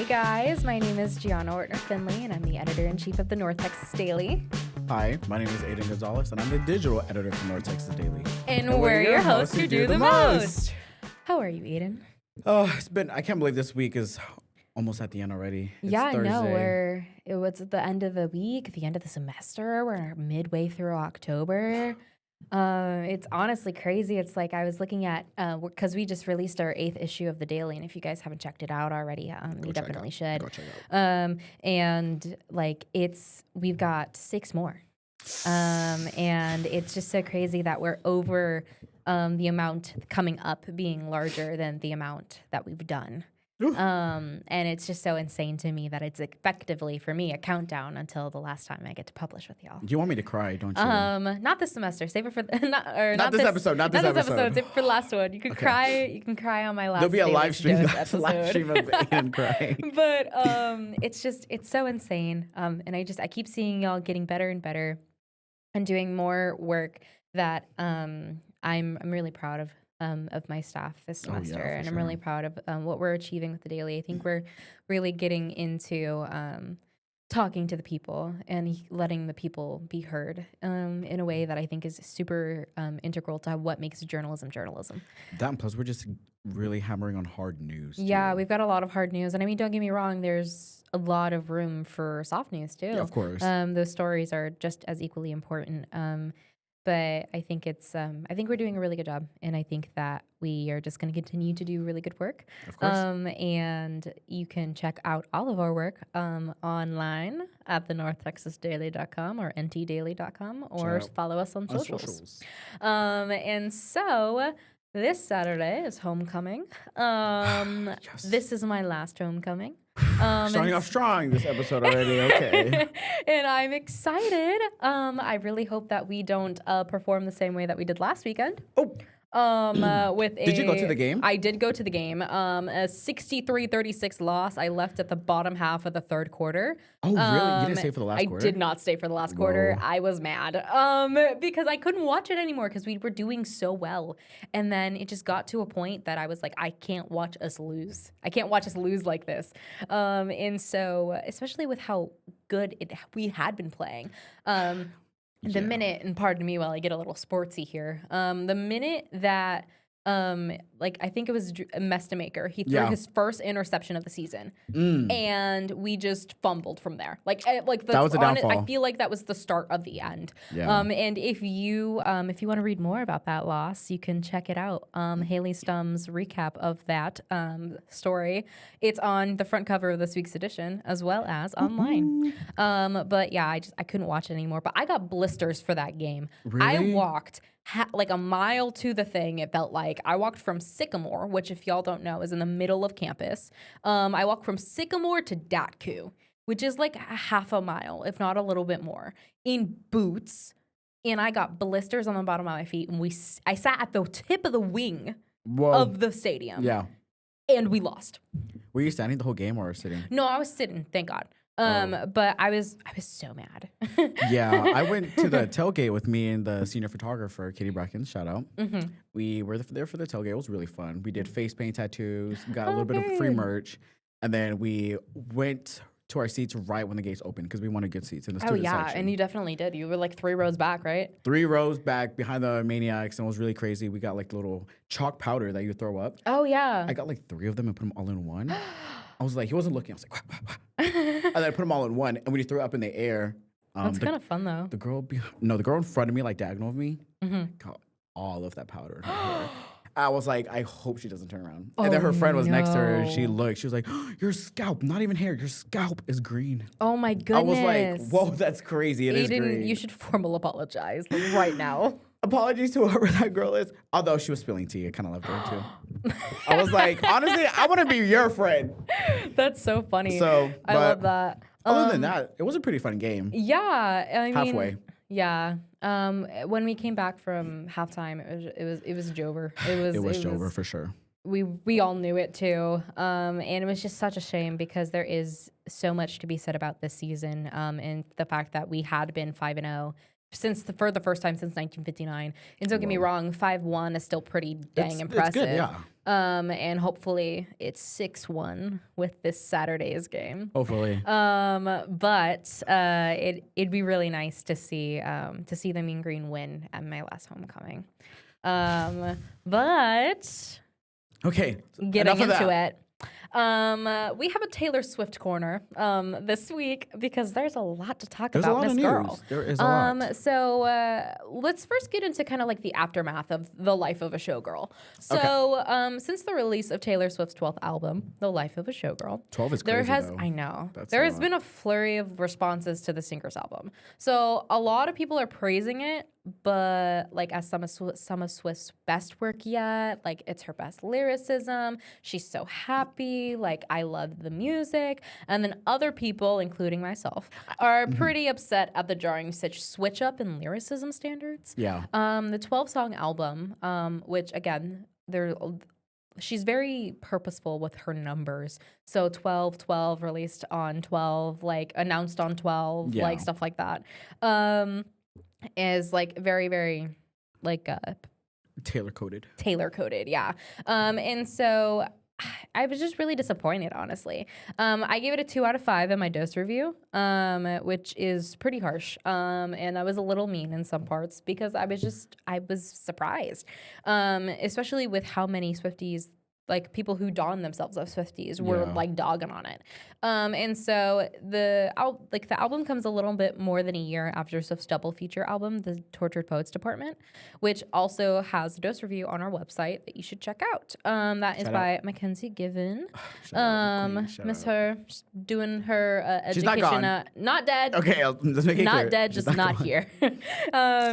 Hey guys, my name is Gianna Ortner-Finley, and I'm the editor-in-chief of the North Texas Daily. Hi, my name is Aiden Gonzalez, and I'm the digital editor for North Texas Daily. And we're your hosts who do the most. How are you, Aiden? Oh, I can't believe this week is almost at the end already. It's I Thursday. know. It was at the end of the week, the end of the semester. We're midway through October. It's honestly crazy. It's like I was looking at, because we just released our 8th issue of the Daily, and if you guys haven't checked it out already, you definitely should. Go check it out. And like we've got 6 more. And it's just so crazy that we're over the amount coming up being larger than the amount that we've done. And it's just so insane to me that it's effectively, for me, a countdown until the last time I get to publish with y'all. You want me to cry, don't you? Not this semester. Save it for not this episode. Not this episode. Save it for the last one. You can cry. You can cry on my last. There'll be a live stream. Episode. Live stream of Aiden crying. But it's so insane. And I keep seeing y'all getting better and better, and doing more work that I'm really proud of my staff this semester, and I'm really proud of what we're achieving with the Daily. I think we're really getting into talking to the people and letting the people be heard in a way that I think is super integral to what makes journalism. That, and plus we're just really hammering on hard news. Yeah, we've got a lot of hard news, and I mean, don't get me wrong, there's a lot of room for soft news too. Yeah, of course. Those stories are just as equally important. But I think I think we're doing a really good job, and I think that we are just going to continue to do really good work. Of course. And you can check out all of our work online at thenorthtexasdaily.com or ntdaily.com, or follow us on socials. And so this Saturday is homecoming. Yes. This is my last homecoming. Starting off strong this episode already. Okay. And I'm excited. I really hope that we don't perform the same way that we did last weekend. Oh. Did you go to the game? I did go to the game. A 63-36 loss. I left at the bottom half of the third quarter. Oh, really? You didn't stay for the last quarter? I did not stay for the last quarter. I was mad because I couldn't watch it anymore because we were doing so well. And then it just got to a point that I was like, I can't watch us lose. I can't watch us lose like this. And so, especially with how good we had been playing. The minute, and pardon me while I get a little sportsy here, the minute that, I think it was Mestamaker, he threw his first interception of the season, and we just fumbled from there. That was a downfall. I feel like that was the start of the end. Yeah. And if you want to read more about that loss, you can check it out. Haley Stum's recap of that story. It's on the front cover of this week's edition, as well as online. But yeah, I couldn't watch it anymore. But I got blisters for that game. Really? I walked like a mile to the thing. It felt like I walked from Sycamore, which, if y'all don't know, is in the middle of campus. I walked from Sycamore to Datku, which is like a half a mile, if not a little bit more, in boots. And I got blisters on the bottom of my feet. And I sat at the tip of the wing of the stadium. Yeah. And we lost. Were you standing the whole game or sitting? No, I was sitting, thank God. But I was so mad. Yeah, I went to the tailgate with me and the senior photographer, Katie Brackens, shout out. Mm-hmm. We were there for the tailgate. It was really fun. We did face paint tattoos, got a little bit of free merch, and then we went to our seats right when the gates opened because we wanted good seats in the student section. And you definitely did. You were like 3 rows back, right? 3 rows back behind the Maniacs, and it was really crazy. We got like little chalk powder that you throw up. Oh, yeah. I got like 3 of them and put them all in one. I was like, he wasn't looking. I was like, wah, wah, wah. And then I put them all in one. And when you throw it up in the air, that's kind of fun though. The girl in front of me, like diagonal of me, got all of that powder in her hair. I was like, I hope she doesn't turn around. And then her friend was next to her, and she looked. She was like, your scalp, not even hair, your scalp is green. Oh my goodness. I was like, whoa, that's crazy. It is green. You should formal apologize right now. Apologies to whoever that girl is. Although she was spilling tea, I kind of loved her too. I was like, honestly, I want to be your friend. That's so funny. So I love that. Other than that, it was a pretty fun game. Yeah, I mean, halfway. Yeah. When we came back from halftime, it was Jover. It was Jover for sure. We all knew it too, and it was just such a shame because there is so much to be said about this season, and the fact that we had been 5-0 for the first time since 1959. And don't get me wrong, 5-1 is still pretty dang impressive. It's good, yeah. And hopefully it's 6-1 with this Saturday's game. Hopefully. But it'd be really nice to see the Mean Green win at my last homecoming. But Okay. getting into it. We have a Taylor Swift corner this week because there's a lot to talk There's about a lot this of news. girl. There is a lot. So let's first get into kind of like the aftermath of the life of a showgirl. So since the release of Taylor Swift's 12th album, The Life of a Showgirl, 12 is crazy, though. I know. That's There a has lot. been a flurry of responses to the singer's album. So a lot of people are praising it, but like as some of Swift's best work yet, like it's her best lyricism. She's so happy. Like I love the music. And then other people, including myself, are pretty upset at the jarring switch up in lyricism standards. Yeah. The 12-song album, which again, she's very purposeful with her numbers. So 12, 12, released on 12, like announced on 12, Yeah. like stuff like that. Is like very, very like Taylor coded. yeah. And so I was just really disappointed, honestly. I gave it a 2 out of 5 in my dose review, which is pretty harsh. And I was a little mean in some parts because I was surprised, especially with how many Swifties, like people who don themselves as Swifties, were like dogging on it. And so the album comes a little bit more than a year after Swift's double feature album, The Tortured Poets Department, which also has a dose review on our website that you should check out. That is by Mackenzie Given. Miss her doing her education. She's not gone. Not dead. Okay, let's make it Not clear. dead, She's just not gone. here.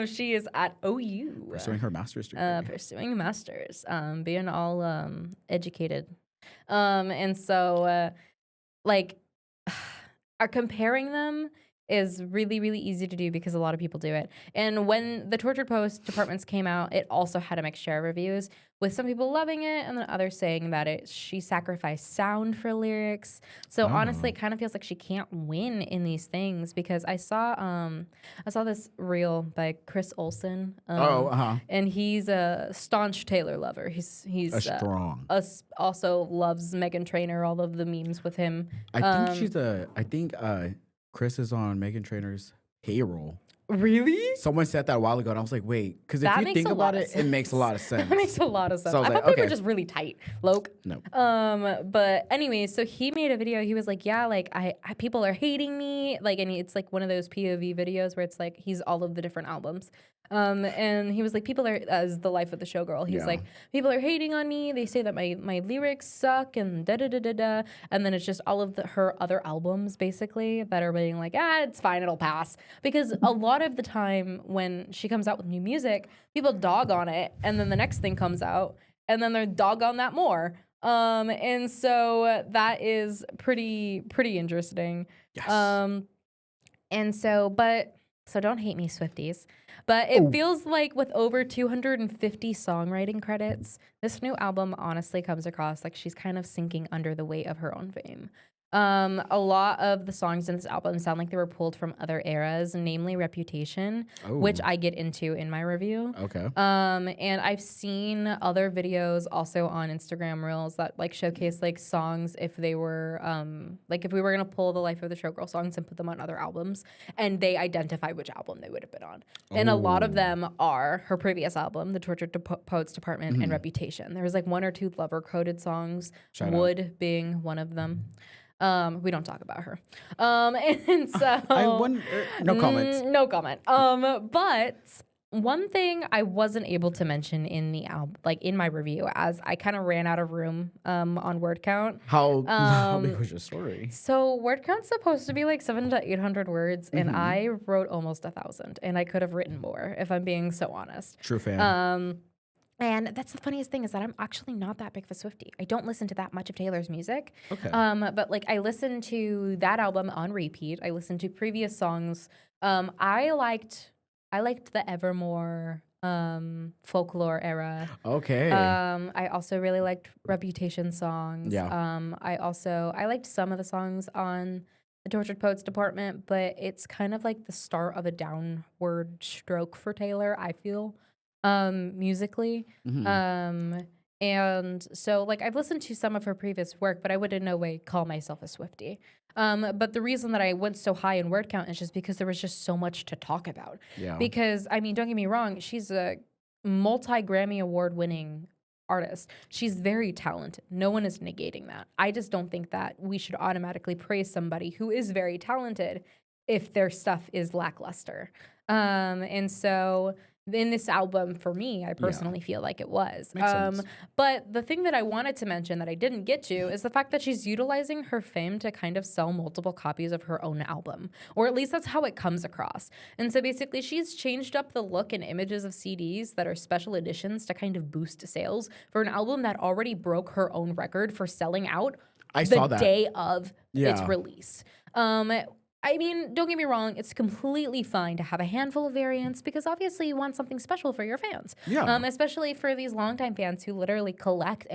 She is at OU. Pursuing her master's degree. Pursuing a master's, being all educated. And so, like, are comparing them is really, really easy to do because a lot of people do it. And when the Tortured Poets Departments came out, it also had a mixed share of reviews, with some people loving it and then others saying that she sacrificed sound for lyrics. So honestly, it kind of feels like she can't win in these things because I saw this reel by Chris Olsen. And he's a staunch Taylor lover. He's strong. Also loves Meghan Trainor, all of the memes with him. I think Chris is on Meghan Trainor's payroll. Really? Someone said that a while ago, and I was like, wait, because if you think about it, it makes a lot of sense. That makes a lot of sense. So I I was thought like, they were okay. just really tight, Loke. No. But anyway, so he made a video. He was like, yeah, like I people are hating me. Like, and it's like one of those POV videos where it's like he's all of the different albums. And he was like, people are, as the life of the showgirl, he's like, people are hating on me. They say that my lyrics suck and da-da-da-da-da. And then it's just all of her other albums, basically, that are being like, it's fine, it'll pass. Because a lot of the time when she comes out with new music, people dog on it. And then the next thing comes out, and then they're dog on that more. And so that is pretty interesting. Yes. So don't hate me, Swifties. But it feels like with over 250 songwriting credits, this new album honestly comes across like she's kind of sinking under the weight of her own fame. A lot of the songs in this album sound like they were pulled from other eras, namely Reputation, which I get into in my review. Okay. And I've seen other videos also on Instagram Reels that like showcase like songs if they were like if we were gonna pull the Life of the Showgirl songs and put them on other albums, and they identify which album they would have been on. And a lot of them are her previous album, The Tortured Poets Department, and Reputation. There was like 1 or 2 lover coded songs, Wood being one of them. We don't talk about her. And so no comments. No comment. But one thing I wasn't able to mention in the album, like in my review, as I kind of ran out of room on word count. How big was your story? So word count's supposed to be like 700 to 800 words, and I wrote almost 1,000, and I could have written more if I'm being so honest. True fan. And that's the funniest thing is that I'm actually not that big of a Swiftie. I don't listen to that much of Taylor's music. Okay. But like I listened to that album on repeat. I listened to previous songs. I liked the Evermore folklore era. Okay. I also really liked Reputation songs. Yeah. I liked some of the songs on the Tortured Poets department, but it's kind of like the start of a downward stroke for Taylor, I feel, musically. Mhm. And so, like, I've listened to some of her previous work, but I would in no way call myself a Swiftie. But the reason that I went so high in word count is just because there was just so much to talk about. Yeah. Because, I mean, don't get me wrong, she's a multi Grammy Award winning artist. She's very talented. No one is negating that. I just don't think that we should automatically praise somebody who is very talented if their stuff is lackluster. And so in this album, for me, I personally feel like it was. Makes sense. But the thing that I wanted to mention that I didn't get to is the fact that she's utilizing her fame to kind of sell multiple copies of her own album, or at least that's how it comes across. And so basically, she's changed up the look and images of CDs that are special editions to kind of boost sales for an album that already broke her own record for selling out I the saw that. day of its Yeah. release. I mean, don't get me wrong, it's completely fine to have a handful of variants because obviously you want something special for your fans. Yeah. Especially for these longtime fans who literally collect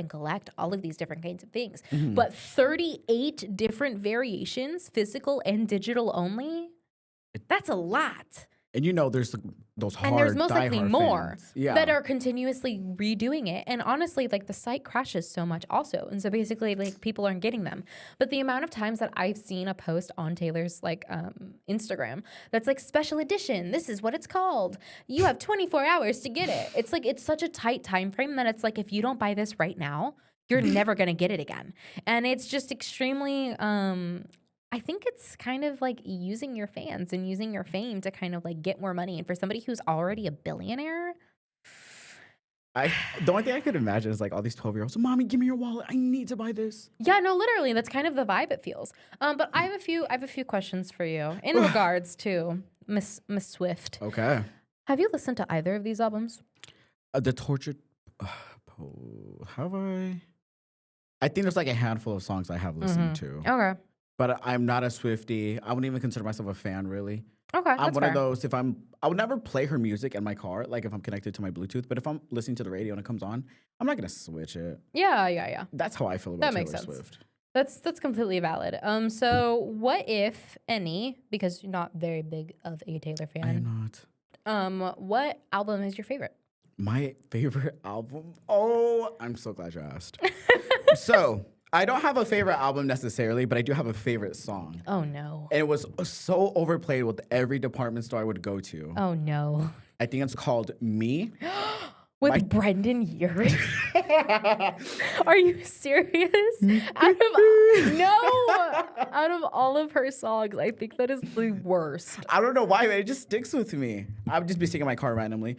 all of these different kinds of things. Mhm. But 38 different variations, physical and digital only, that's a lot. And there's those hard, And there's most likely diehard more fans. Yeah. that are continuously redoing it. And honestly, like the site crashes so much also. And so basically, like people aren't getting them. But the amount of times that I've seen a post on Taylor's like Instagram that's like special edition, this is what it's called. You have 24 hours to get it. It's like it's such a tight time frame that it's like if you don't buy this right now, you're never gonna get it again. And it's just extremely I think it's kind of like using your fans and using your fame to kind of like get more money. And for somebody who's already a billionaire, The only thing I could imagine is like all these 12-year-olds. Mommy, give me your wallet. I need to buy this. yeah, no, literally, that's kind of the vibe it feels. But I have a few questions for you in regards to Miss Swift. Okay. Have you listened to either of these albums? The Tortured. Have I? I think there's like a handful of songs I have listened to, Okay. but I'm not a Swiftie. I wouldn't even consider myself a fan, really. Okay, I'm that's one fair. of those. I would never play her music in my car, like if I'm connected to my Bluetooth. But if I'm listening to the radio and it comes on, I'm not gonna switch it. Yeah. That's how I feel about That Taylor makes sense. Swift. That's completely valid. So what if any, because you're not very big of a Taylor I fan, am not. what album is your favorite? My favorite album? Oh, I'm so glad you asked. So, I don't have a favorite album necessarily, but I do have a favorite song. Oh no. And it was so overplayed with every department store I would go to. Oh no. I think it's called Me. With Brendan Urie? Are you serious? Out of all of her songs, I think that is the worst. I don't know why, but it just sticks with me. I would just be singing in my car randomly.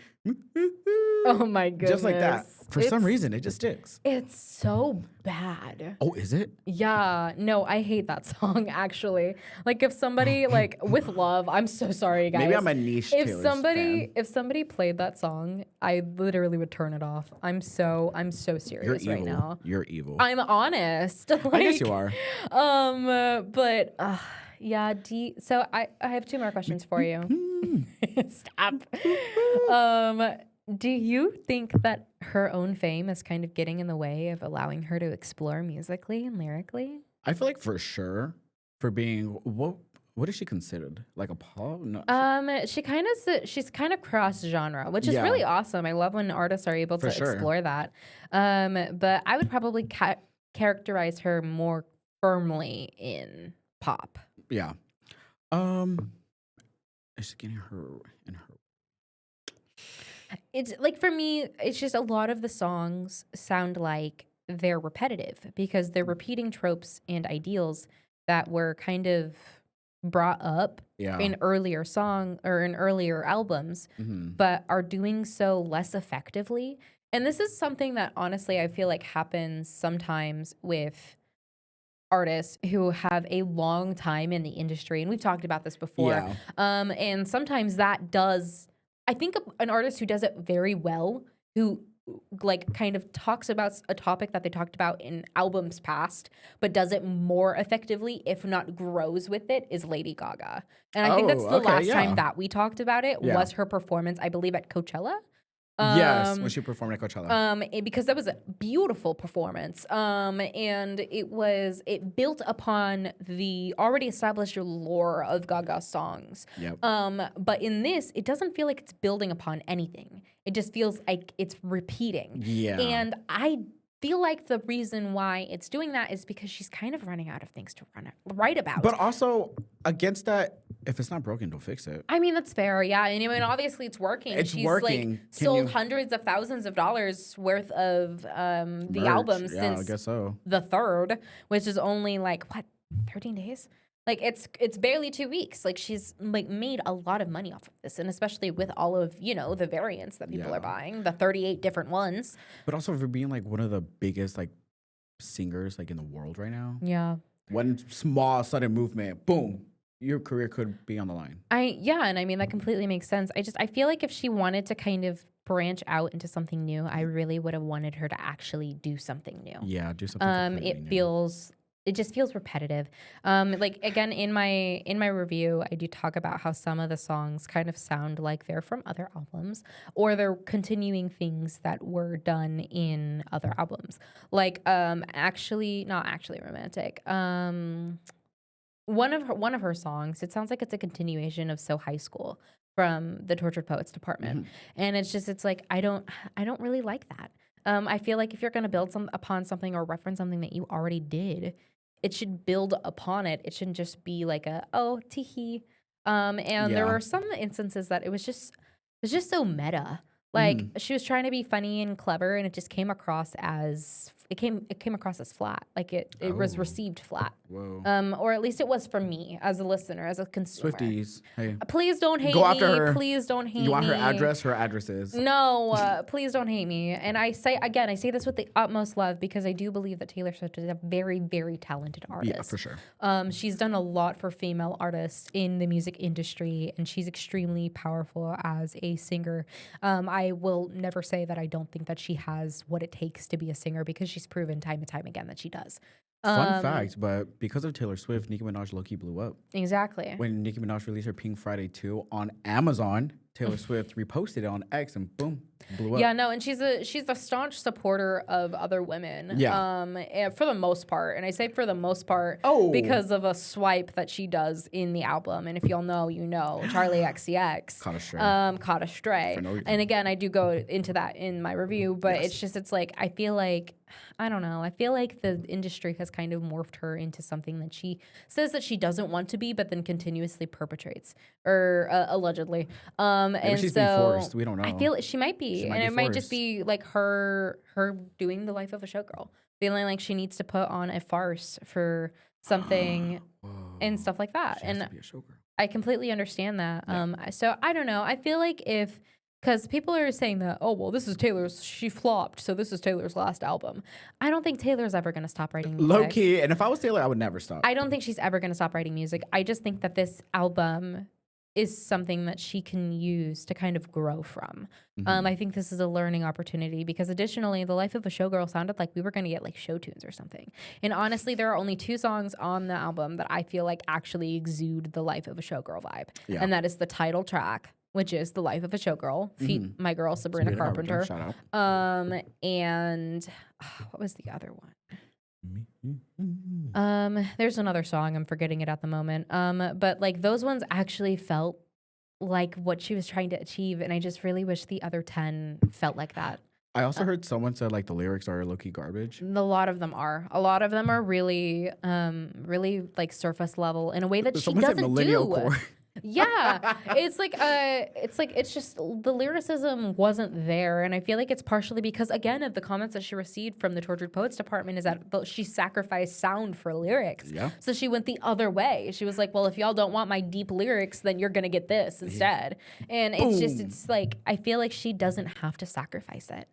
Oh my goodness. Just like that. For some reason, it just sticks. It's so bad. Oh, is it? Yeah, no, I hate that song actually. Like if somebody like with love, I'm so sorry guys. Maybe I'm a niche Taylor fan. If somebody played that song, I literally would turn it off. I'm so You're serious evil. right now. You're evil. I'm honest. I guess you are. But yeah, so I have two more questions for you. Stop. Do you think that her own fame is kind of getting in the way of allowing her to explore musically and lyrically? I feel like for sure, for being what is she considered? Like a pop? No. She's kind of cross genre, which is Yeah. really awesome. I love when artists are able to explore that. But I would probably characterize her more firmly in pop. Yeah. Is she getting her in her? It's like for me, it's just a lot of the songs sound like they're repetitive because they're repeating tropes and ideals that were kind of brought up Yeah. in earlier albums, but are doing so less effectively. And this is something that honestly I feel like happens sometimes with artists who have a long time in the industry, and we've talked about this before. Yeah. And sometimes that does. I think an artist who does it very well, who like kind of talks about a topic that they talked about in albums past, but does it more effectively, if not grows with it, is Lady Gaga. And I think that's the last time that we talked about it was her performance, I believe, at Coachella. Yes, when she performed at Coachella. Because that was a beautiful performance. And it built upon the already established lore of Gaga's songs. Yep. But in this, it doesn't feel like it's building upon anything. It just feels like it's repeating. Yeah. And I feel like the reason why it's doing that is because she's kind of running out of things to write about. But also, against that, if it's not broken, don't fix it. I mean, that's fair, yeah. And I mean, obviously it's working. It's She's working. like sold hundreds of thousands of dollars worth of the Merch. album Yeah, since I guess so. the 3rd, which is only like, what, 13 days? Like it's barely 2 weeks. Like she's like made a lot of money off of this, and especially with all of the variants that people are buying, the 38 different ones. But also for being like one of the biggest like singers like in the world right now. Yeah. One small sudden movement, boom, your career could be on the line. And I mean that completely makes sense. I feel like if she wanted to kind of branch out into something new, I really would have wanted her to actually do something new. Yeah, do something. It just feels repetitive. Like again, in my review, I do talk about how some of the songs kind of sound like they're from other albums, or they're continuing things that were done in other albums. Like not actually romantic. One of her songs, it sounds like it's a continuation of So High School from the Tortured Poets Department, and it's like I don't really like that. I feel like if you're going to build upon something or reference something that you already did, it should build upon it. It shouldn't just be like teehee. There were some instances that it was just so meta. Like she was trying to be funny and clever, and it just came across as flat. Like it was received flat. Whoa. Or at least it was for me as a listener, as a consumer. Swifties, hey. Please don't hate Go me. after her. Please don't hate me. You want her address? Her address is. No, please don't hate me. And I say this with the utmost love because I do believe that Taylor Swift is a very, very talented artist. Yeah, for sure. She's done a lot for female artists in the music industry, and she's extremely powerful as a singer. I will never say that I don't think that she has what it takes to be a singer because she's proven time and time again that she does. Fun fact, but because of Taylor Swift, Nicki Minaj low-key blew up. Exactly. When Nicki Minaj released her Pink Friday 2 on Amazon, Taylor Swift reposted it on X and boom, blew up. Yeah, no, and she's a staunch supporter of other women. Yeah. And for the most part, and I say for the most part because of a swipe that she does in the album. And if y'all know, you know, Charlie XCX. Caught a stray. No and again, I do go into that in my review, but it's like I feel like I don't know. I feel like the industry has kind of morphed her into something that she says that she doesn't want to be, but then continuously perpetrates, or allegedly. Maybe she's being forced. We don't know. I feel she might be, and it might just be like her doing the life of a showgirl, feeling like she needs to put on a farce for something and stuff like that. She has to be a showgirl. I completely understand that. Yeah. So I don't know. I feel like because people are saying that, oh, well, this is Taylor's, she flopped, so this is Taylor's last album. I don't think Taylor's ever going to stop writing music. Low key, and if I was Taylor, I would never stop. I don't think she's ever going to stop writing music. I just think that this album is something that she can use to kind of grow from. I think this is a learning opportunity because additionally, The Life of a Showgirl sounded like we were going to get like show tunes or something. And honestly, there are only 2 songs on the album that I feel like actually exude the Life of a Showgirl vibe. Yeah. And that is the title track, which is The Life of a Showgirl, feat my girl Sabrina Carpenter. Shout out. And what was the other one? There's another song, I'm forgetting it at the moment. But like those ones actually felt like what she was trying to achieve, and I just really wish the other 10 felt like that. I also heard someone said like the lyrics are low-key garbage. A lot of them are. A lot of them are really, really like surface level in a way that someone she doesn't do. Core. Yeah, it's just the lyricism wasn't there, and I feel like it's partially because again of the comments that she received from the Tortured Poets Department is that she sacrificed sound for lyrics. Yeah. So she went the other way. She was like, well, if y'all don't want my deep lyrics, then you're gonna get this instead. And it's like I feel like she doesn't have to sacrifice it.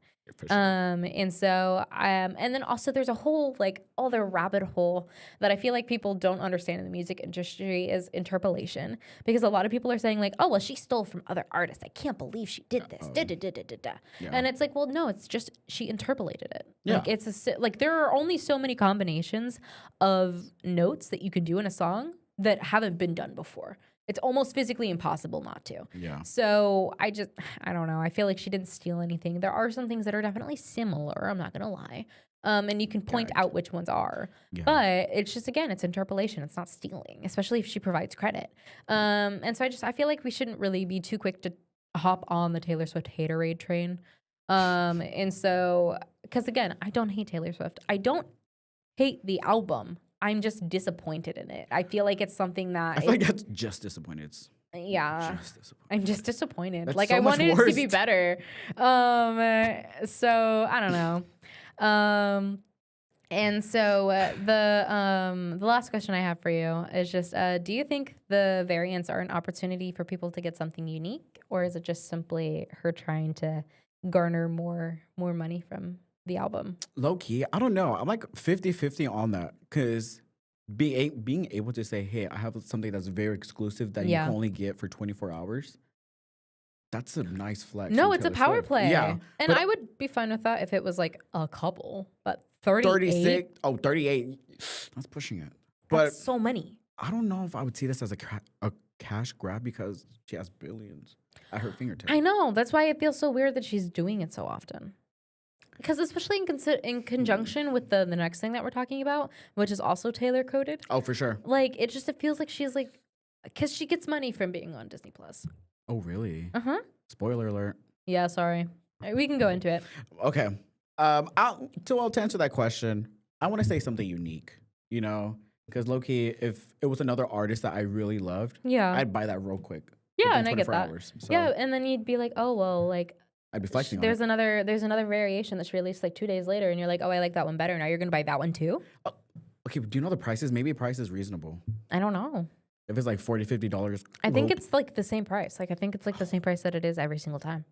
Sure. And so, and then also there's a whole like other rabbit hole that I feel like people don't understand in the music industry is interpolation, because a lot of people are saying like, oh, well, she stole from other artists. I can't believe she did this. Yeah. And it's like, well, no, it's just she interpolated it. Yeah. Like there are only so many combinations of notes that you can do in a song that haven't been done before. It's almost physically impossible not to. Yeah. So I don't know. I feel like she didn't steal anything. There are some things that are definitely similar. I'm not gonna lie. And you can point out which ones are. Yeah. But it's just, again, it's interpolation. It's not stealing, especially if she provides credit. And so I feel like we shouldn't really be too quick to hop on the Taylor Swift haterade train. And so, because again, I don't hate Taylor Swift. I don't hate the album. I'm just disappointed in it. I feel like it's something that I feel like that's just disappointed. It's yeah, just disappointed. I'm just disappointed. That's like so I much wanted it to be worse. better. So I don't know. And so the last question I have for you is just, do you think the variants are an opportunity for people to get something unique, or is it just simply her trying to garner more money from the album? Low key, I don't know. I'm like 50-50 on that because being able to say, hey, I have something that's very exclusive that you Yeah. can only get for 24 hours. That's a nice flex. No, from it's a Taylor power Swift. play. Yeah. And but I would be fine with that if it was like a couple, but 38? 36. Oh, 38. That's pushing it. But That's so many. I don't know if I would see this as a cash grab because she has billions at her fingertips. I know. That's why it feels so weird that she's doing it so often. Because especially in conjunction with the next thing that we're talking about, which is also Taylor coded. Oh, for sure. Like, it feels like she's like, because she gets money from being on Disney Plus. Oh, really? Uh-huh. Spoiler alert. Yeah, sorry. We can go into it. Okay. To answer that question, I want to say something unique, you know, because low-key, if it was another artist that I really loved, Yeah. I'd buy that real quick. Yeah, within and I get 24 that. hours. So Yeah, and then you'd be like, oh, well, like, I'd be flexing on there's it. another variation that she released like 2 days later, and you're like, oh, I like that one better. Now you're going to buy that one too? Okay, do you know the prices? Maybe price is reasonable. I don't know. If it's like $40, $50. I think it's like the same price. Like, I think it's like the same price that it is every single time.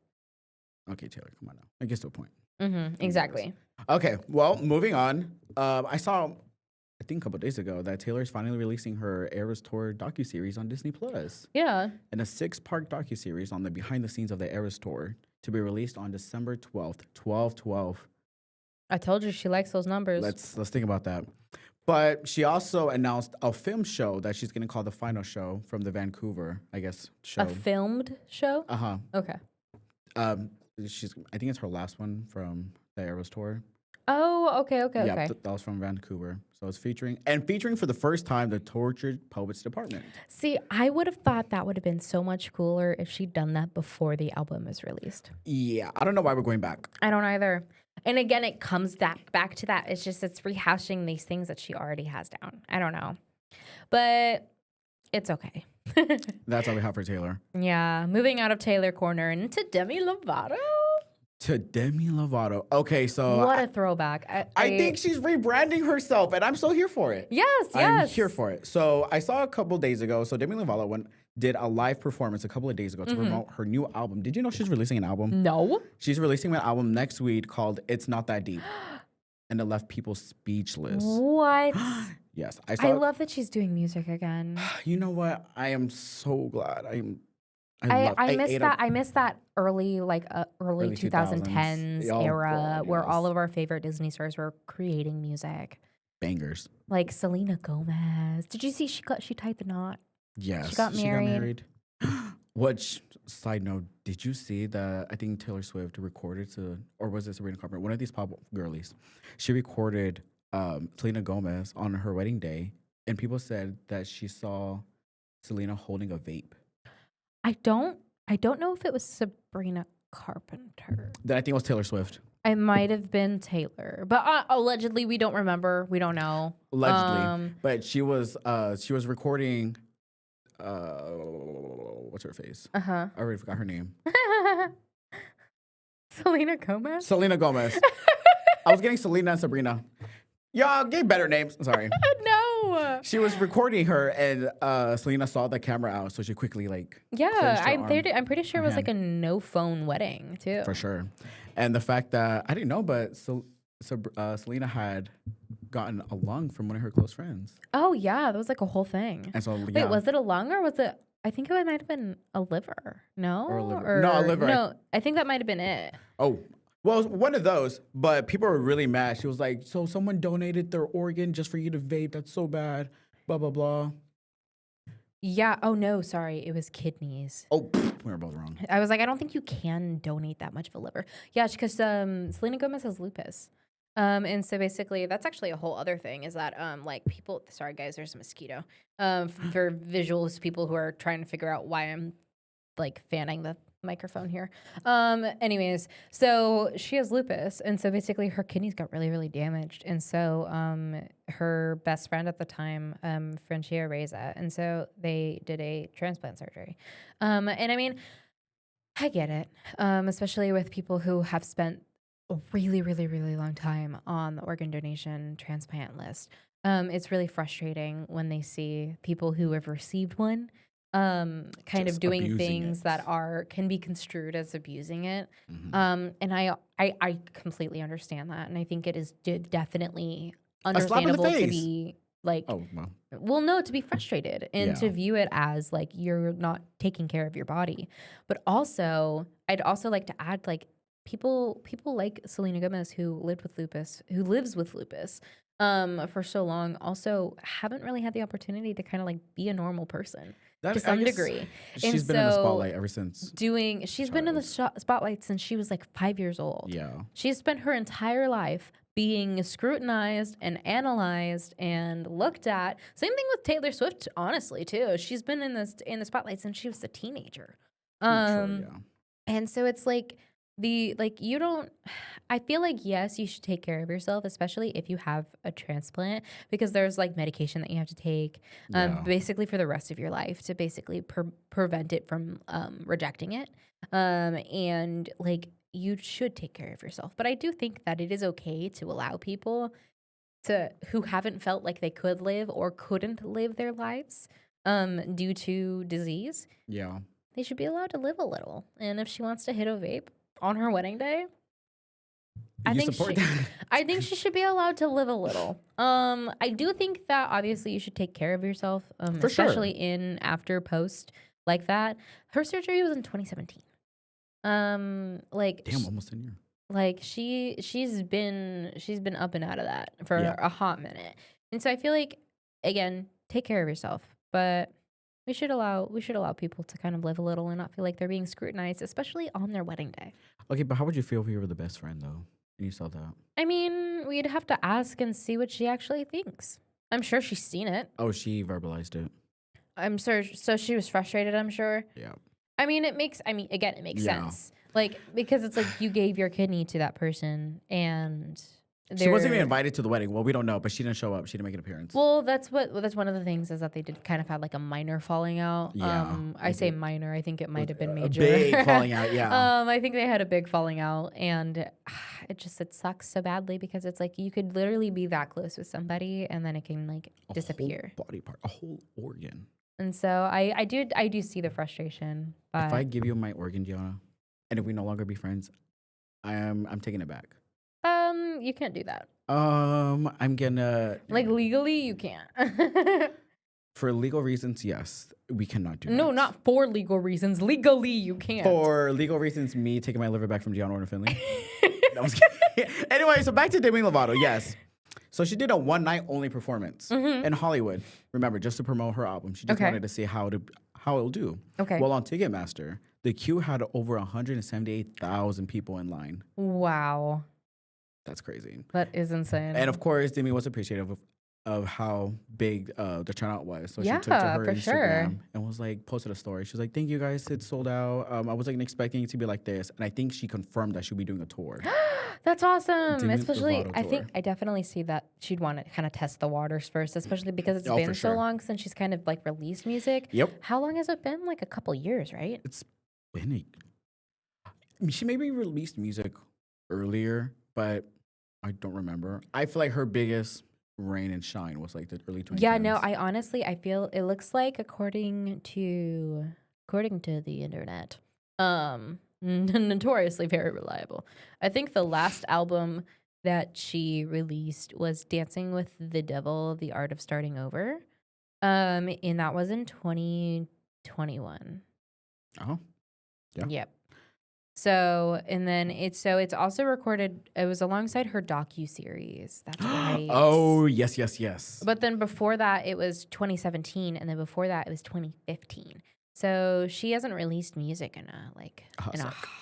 Okay, Taylor, come on now. I guess to a point. Mm-hmm, exactly. Okay, well, moving on. I saw, I think a couple days ago, that Taylor's finally releasing her Eras Tour docuseries on Disney Plus. Yeah. And a 6-part docuseries on the behind the scenes of the Eras Tour to be released on December 12th. 12/12. I told you she likes those numbers. Let's think about that. But she also announced a film show that she's going to call the final show from the Vancouver, I guess, show. A filmed show? Uh-huh. Okay. I think it's her last one from the Eras Tour. Oh, okay. Yeah, Okay. that was from Vancouver. So it's featuring for the first time the Tortured Poets Department. See, I would have thought that would have been so much cooler if she'd done that before the album was released. Yeah, I don't know why we're going back. I don't either. And again, it comes back to that. It's rehashing these things that she already has down. I don't know. But it's okay. That's all we have for Taylor. Yeah. Moving out of Taylor Corner and into Demi Lovato. To Demi Lovato. Okay, so What a throwback. I think she's rebranding herself, and I'm so here for it. Yes. I'm here for it. So I saw a couple days ago. So Demi Lovato did a live performance a couple of days ago to promote her new album. Did you know she's releasing an album? No. She's releasing an album next week called "It's Not That Deep," and it left people speechless. What? Yes, I love that she's doing music again. You know what? I am so glad. I miss that early Early 2010s 2000s. Oh, era God, where yes. all of our favorite Disney stars were creating music. Bangers. Like Selena Gomez. Did you see she tied the knot? Yes, She got married. Which, side note, did you see that? I think Taylor Swift recorded or was it Sabrina Carpenter? One of these pop girlies. She recorded Selena Gomez on her wedding day, and people said that she saw Selena holding a vape. I don't know if it was Sabrina Carpenter. Then I think it was Taylor Swift. It might have been Taylor, but allegedly we don't remember. We don't know. Allegedly, but she was recording. What's her face? Uh-huh. I already forgot her name. Selena Gomez? Selena Gomez. I was getting Selena and Sabrina. Y'all gave better names. Sorry. No. She was recording her, and Selena saw the camera out, so she quickly Yeah, clenched her I'm pretty sure it was like a no phone wedding too. for sure. And the fact that I didn't know, but Selena had gotten a lung from one of her close friends, Oh yeah, that was like a whole thing. and so Wait, was it a lung or was it? I think it might have been a liver. No, Or a liver. No, a liver. No, I think that might have been it. Oh, well, one of those, but people were really mad. She was like, so someone donated their organ just for you to vape. That's so bad. Blah, blah, blah. Yeah. Oh no, sorry. It was kidneys. Oh, we were both wrong. I was like, I don't think you can donate that much of a liver. Yeah, because Selena Gomez has lupus. And so basically, that's actually a whole other thing. Is that like people? Sorry, guys, there's a mosquito. For visuals, people who are trying to figure out why I'm like fanning the microphone here. Anyways, so she has lupus, and so basically her kidneys got really, really damaged, and so her best friend at the time, Francia Reza, and so they did a transplant surgery. And I mean, I get it, especially with people who have spent a really, really, really long time on the organ donation transplant list. It's really frustrating when they see people who have received one kind Just of doing abusing things it. that can be construed as abusing it. Mhm. And I completely understand that, and I think it is definitely A slap in the understandable to face. be like, Oh, well. well, no, to be frustrated and to Yeah. view it as like you're not taking care of your body. But also, I'd also like to add like people like Selena Gomez who lives with lupus for so long also haven't really had the opportunity to kind of like be a normal person to That, I some guess degree. And she's been in the so spotlight ever since she's been in the child. spotlight since she was like 5 years old. Yeah. She's spent her entire life being scrutinized and analyzed and looked at. Same thing with Taylor Swift, honestly, too. She's been in the spotlight since she was a teenager. True, Um, yeah. and so it's like you don't. I feel like yes, you should take care of yourself, especially if you have a transplant, because there's like medication that you have to take, Yeah. basically for the rest of your life to basically prevent it from rejecting it. And like you should take care of yourself, but I do think that it is okay to allow people to who haven't felt like they could live or couldn't live their lives due to disease. Yeah. They should be allowed to live a little. And if she wants to hit a vape on her wedding day, I You think support she that? I think she should be allowed to live a little. I do think that obviously you should take care of yourself, For especially sure. in after post like that. Her surgery was in 2017. Like Damn, almost 10 years. like she's been up and out of that for Yeah. a hot minute. And so I feel like again, take care of yourself, but we should allow people to kind of live a little and not feel like they're being scrutinized, especially on their wedding day. Okay, but how would you feel if you were the best friend, though, and you saw that? I mean, we'd have to ask and see what she actually thinks. I'm sure she's seen it. Oh, she verbalized it. I'm sure. So she was frustrated, I'm sure. Yeah. I mean, it makes Yeah. sense. Like, because it's like you gave your kidney to that person and She wasn't even they're- invited to the wedding. Well, we don't know, but she didn't show up. She didn't make an appearance. Well, that's one of the things is that they did kind of have like a minor falling out. Yeah, I they say did. minor. I think it might have been A major. big falling out, yeah. I think they had a big falling out, and it sucks so badly because it's like you could literally be that close with somebody, and then it can like A disappear. whole body part, a whole organ. And so I do see the frustration. But If I give you my organ, Gianna, and if we no longer be friends, I'm taking it back. you can't do that. I'm gonna Like legally, you can't. for legal reasons, yes, we cannot do that. No, not for legal reasons. Legally, you can't. For legal reasons, me taking my liver back from Gianna Orton Finley. No, I'm just kidding. Anyway, so back to Demi Lovato. Yes. So she did a one night only performance in Hollywood. Remember, just to promote her album. She just Okay. wanted to see how it'll do. Okay. Well, on Ticketmaster, the queue had over 178,000 people in line. Wow, That's crazy. that is insane. And of course, Demi was appreciative of how big the turnout was. So she took to Yeah, her for Instagram sure. and was like, posted a story. She was like, "Thank you guys, it's sold out. I wasn't expecting it to be like this." And I think she confirmed that she'll be doing a tour. That's awesome. Demi Especially, Lovato I think tour. I definitely see that she'd want to kind of test the waters first, especially because it's Oh, been for so sure. long since she's kind of like released music. Yep. How long has it been? Like a couple years, right? It's been she maybe released music earlier, but I don't remember. I feel like her biggest reign and shine was like the early 2010s. Yeah, no, I feel it looks like according to the internet, notoriously very reliable. I think the last album that she released was Dancing with the Devil, The Art of Starting Over. And that was in 2021. Oh, yeah. Yep. So, and then it's also recorded. It was alongside her docu-series. That's right. Oh, yes. But then before that, it was 2017, and then before that, it was 2015. So she hasn't released music in a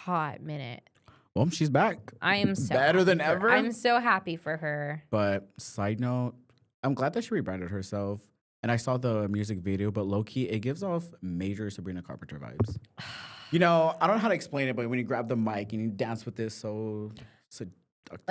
hot minute. Well, she's back. I am so better than ever. I'm so happy for her. But side note, I'm glad that she rebranded herself. And I saw the music video, but low key, it gives off major Sabrina Carpenter vibes. You know, I don't know how to explain it, but when you grab the mic and you dance with this so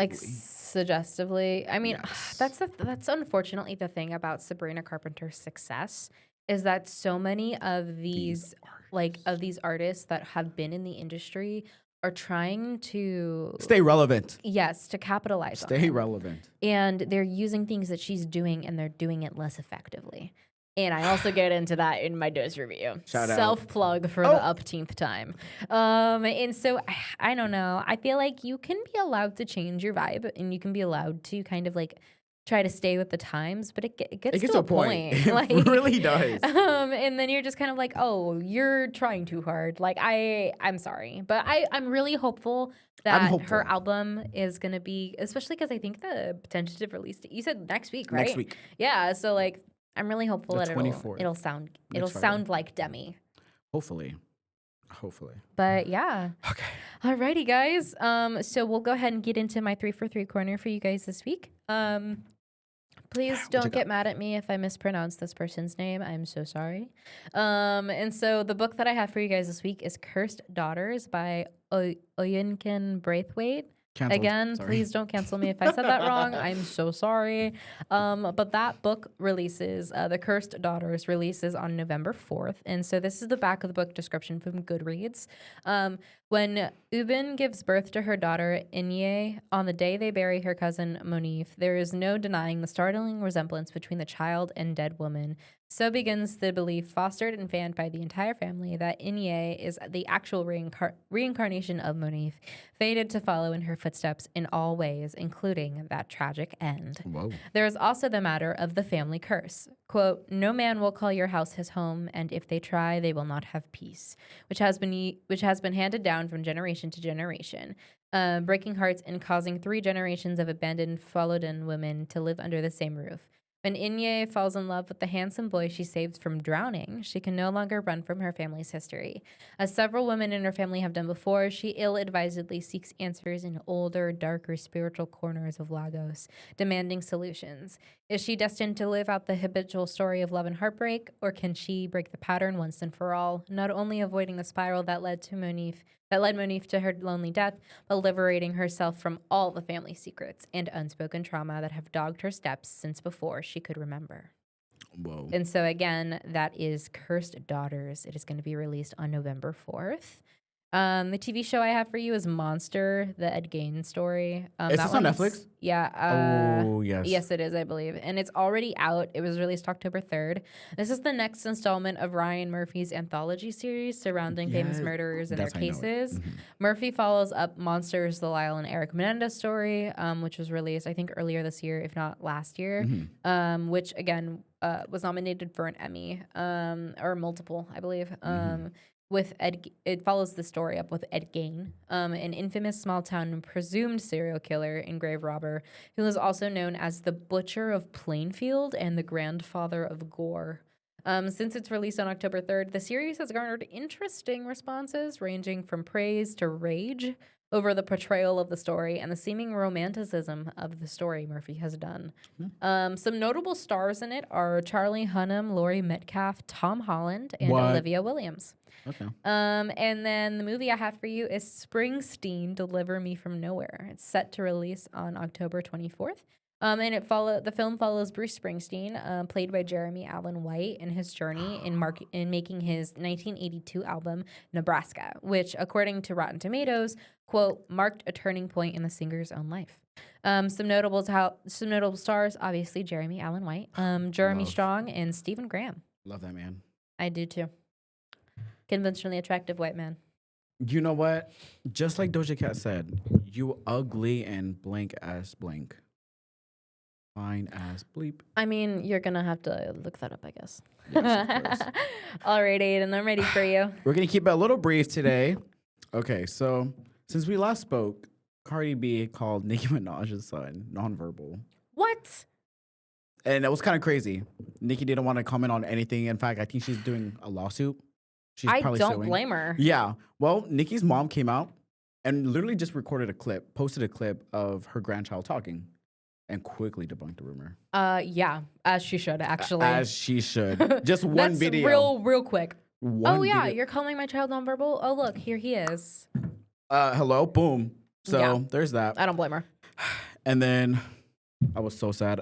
suggestively. I mean, yes. that's unfortunately the thing about Sabrina Carpenter's success is that so many of these artists that have been in the industry are trying to stay relevant. Yes, to capitalize on Stay it. relevant. And they're using things that she's doing and they're doing it less effectively. And I also get into that in my dose review. Shout out. Self-plug for the upteenth time. And so, I don't know. I feel like you can be allowed to change your vibe and you can be allowed to kind of like try to stay with the times, but it gets to a point. It really does. And then you're just kind of like, oh, you're trying too hard. Like, I'm sorry. But I'm really hopeful that her album is going to be, especially because I think the tentative release, you said next week, right? Next week. Yeah, so like, I'm really hopeful that 24th. it'll sound like Demi. Hopefully. But yeah. Okay. Alrighty, guys. So we'll go ahead and get into my 3 for 3 corner for you guys this week. Please don't get mad at me if I mispronounce this person's name. I'm so sorry. And so the book that I have for you guys this week is Cursed Daughters by Oyinkan Braithwaite. Canceled. Again, Sorry. Please don't cancel me if I said that wrong. I'm so sorry. But that book releases, The Cursed Daughters releases on November 4th. And so this is the back of the book description from Goodreads. When Ubin gives birth to her daughter, Inye, on the day they bury her cousin, Monif, there is no denying the startling resemblance between the child and dead woman. So begins the belief, fostered and fanned by the entire family, that Inye is the actual reincarnation of Monif, fated to follow in her footsteps in all ways, including that tragic end. Whoa. There is also the matter of the family curse. Quote, no man will call your house his home, and if they try, they will not have peace, which has been handed down from generation to generation, breaking hearts and causing 3 generations of abandoned Fallodin women to live under the same roof. When Inye falls in love with the handsome boy she saves from drowning, she can no longer run from her family's history. As several women in her family have done before, she ill-advisedly seeks answers in older, darker spiritual corners of Lagos, demanding solutions. Is she destined to live out the habitual story of love and heartbreak, or can she break the pattern once and for all, not only avoiding the spiral that led Monif to her lonely death, but liberating herself from all the family secrets and unspoken trauma that have dogged her steps since before she could remember. Whoa. And so again, that is Cursed Daughters. It is going to be released on November 4th. The TV show I have for you is Monster, the Ed Gein story. Is this on Netflix? Yeah. Oh, yes. Yes, it is, I believe. And it's already out. It was released October 3rd. This is the next installment of Ryan Murphy's anthology series surrounding famous murderers and their cases. Mm-hmm. Murphy follows up Monsters, the Lyle and Eric Menendez story, which was released, I think, earlier this year, if not last year, which, again, was nominated for an Emmy, or multiple, I believe. With it follows the story up with Ed Gein, an infamous small-town presumed serial killer and grave robber who is also known as the Butcher of Plainfield and the Grandfather of Gore. Since its release on October 3rd, the series has garnered interesting responses ranging from praise to rage over the portrayal of the story and the seeming romanticism of the story Murphy has done. Some notable stars in it are Charlie Hunnam, Laurie Metcalf, Tom Holland, and Olivia Williams. Okay. And then the movie I have for you is Springsteen, Deliver Me From Nowhere. It's set to release on October 24th. And the film follows Bruce Springsteen, played by Jeremy Allen White, in his journey in making his 1982 album Nebraska, which, according to Rotten Tomatoes, quote, marked a turning point in the singer's own life. Some notable stars, obviously Jeremy Allen White, Jeremy Strong, and Stephen Graham. Love that man. I do too. Conventionally attractive white man. You know what? Just like Doja Cat said, you ugly and blank ass blank. Fine ass bleep. I mean, you're going to have to look that up, I guess. Yes, of course. All right, Aiden, I'm ready for you. We're going to keep it a little brief today. Okay, so since we last spoke, Cardi B called Nicki Minaj's son nonverbal. What? And it was kind of crazy. Nicki didn't want to comment on anything. In fact, I think she's doing a lawsuit. She's I probably don't suing. blame her. Yeah. Well, Nicki's mom came out and literally just recorded a clip, posted a clip of her grandchild talking, and quickly debunked the rumor. Yeah, as she should actually. As she should. Just one That's video. real quick. One yeah, video. you're calling my child nonverbal? Oh, look, here he is. Hello, boom. So Yeah. there's that. I don't blame her. And then I was so sad.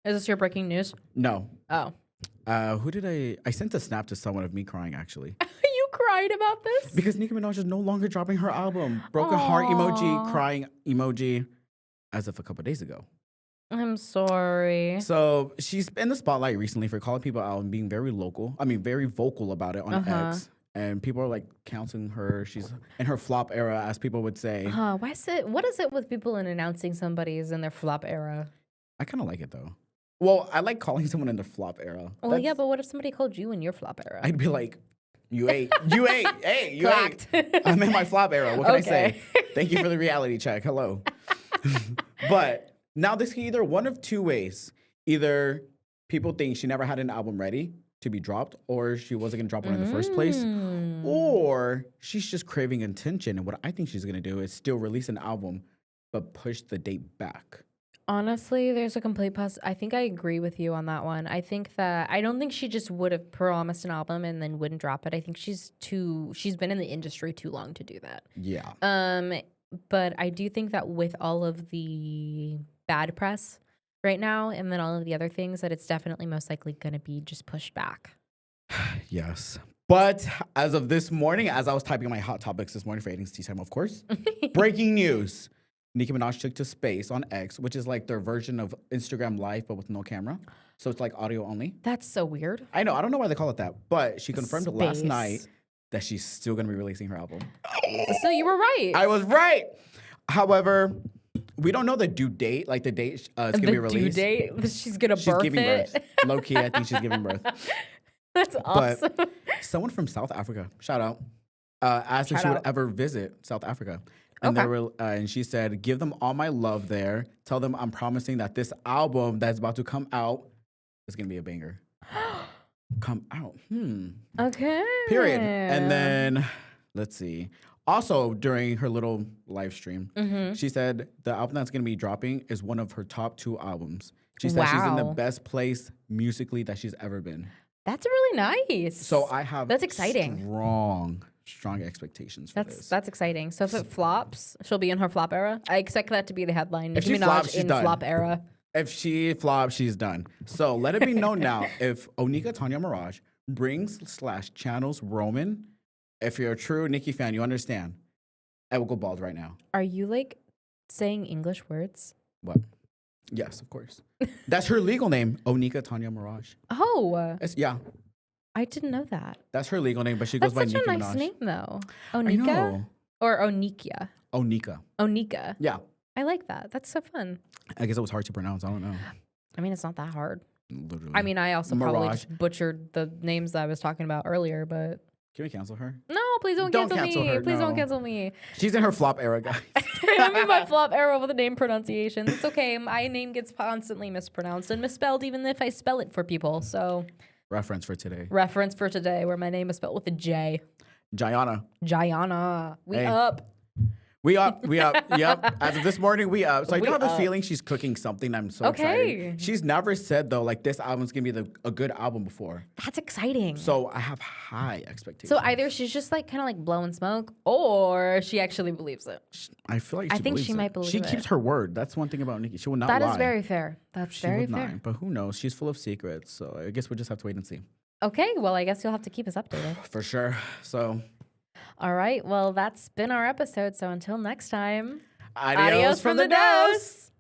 Is this your breaking news? No. Oh. Who did I sent a snap to someone of me crying actually. You cried about this? Because Nicki Minaj is no longer dropping her album. Broken heart emoji, crying emoji as of a couple days ago. I'm sorry. So she's in the spotlight recently for calling people out and being very very vocal about it on X. And people are like counting her. She's in her flop era, as people would say. What is it with people in announcing somebody's in their flop era? I kind of like it though. Well, I like calling someone in their flop era. Well, yeah, but what if somebody called you in your flop era? I'd be like, you ate, hey, you ate. I'm in my flop era. What can I say? Thank you for the reality check. Hello. But now this can either one of two ways. Either people think she never had an album ready to be dropped, or she wasn't going to drop one in the first place, or she's just craving attention. And what I think she's going to do is still release an album, but push the date back. Honestly, there's a complete I think I agree with you on that one. I don't think she just would have promised an album and then wouldn't drop it. I think she's been in the industry too long to do that. Yeah. But I do think that with all of the bad press right now and then all of the other things, that it's definitely most likely going to be just pushed back. Yes. But as of this morning, as I was typing my hot topics this morning for Aiden's Tea Time, of course, breaking news. Nicki Minaj took to space on X, which is like their version of Instagram Live, but with no camera. So it's like audio only. That's so weird. I know. I don't know why they call it that. But she confirmed last night that she's still going to be releasing her album. So you were right. I was right. However, we don't know the due date. Like the date it's going to be released. The due date? She's going to birth giving it? birth. Low key, I think she's giving birth. That's awesome. But someone from South Africa, shout out, asked if she would ever visit South Africa. And they were, and she said, "Give them all my love there. Tell them I'm promising that this album that's about to come out is gonna be a banger. Come out. Okay. Period." And then let's see. Also, during her little live stream, she said the album that's gonna be dropping is one of her top 2 albums. She said she's in the best place musically that she's ever been. That's really nice. So I have that's exciting. Strong expectations for this. That's exciting. So if it flops, she'll be in her flop era. I expect that to be the headline. If she flops, she's done. Flop era. If she flops, she's done. So let it be known now, if Onika Tanya Mirage brings / channels Roman, if you're a true Nicki fan, you understand. I will go bald right now. Are you like saying English words? What? Yes, of course. That's her legal name, Onika Tanya Mirage. Oh. Yeah. I didn't know that. That's her legal name, but she goes by Nicki Minaj. That's such a nice name, though. Onika? Or Onikia? Onika. Onika. Yeah. I like that. That's so fun. I guess it was hard to pronounce. I don't know. I mean, it's not that hard. Literally. I mean, I also probably just butchered the names that I was talking about earlier, but... Can we cancel her? No, please don't cancel me. Her, please don't cancel me. She's in her flop era, guys. I'm in my flop era with the name pronunciations. It's okay. My name gets constantly mispronounced and misspelled, even if I spell it for people. So, reference for today, where my name is spelled with a J. Jayana. We up. Yep. As of this morning, we up. So I do have a feeling she's cooking something. I'm so excited. She's never said, though, like, this album's going to be a good album before. That's exciting. So I have high expectations. So either she's just, like, kind of, like, blowing smoke, or she actually believes it. I feel like she might believe it. She keeps her word. That's one thing about Nicki. She will not lie. That is very fair. That's very fair. Not, but who knows? She's full of secrets. So I guess we'll just have to wait and see. Okay. Well, I guess you'll have to keep us updated. For sure. So... All right. Well, that's been our episode. So until next time, adios from the dose.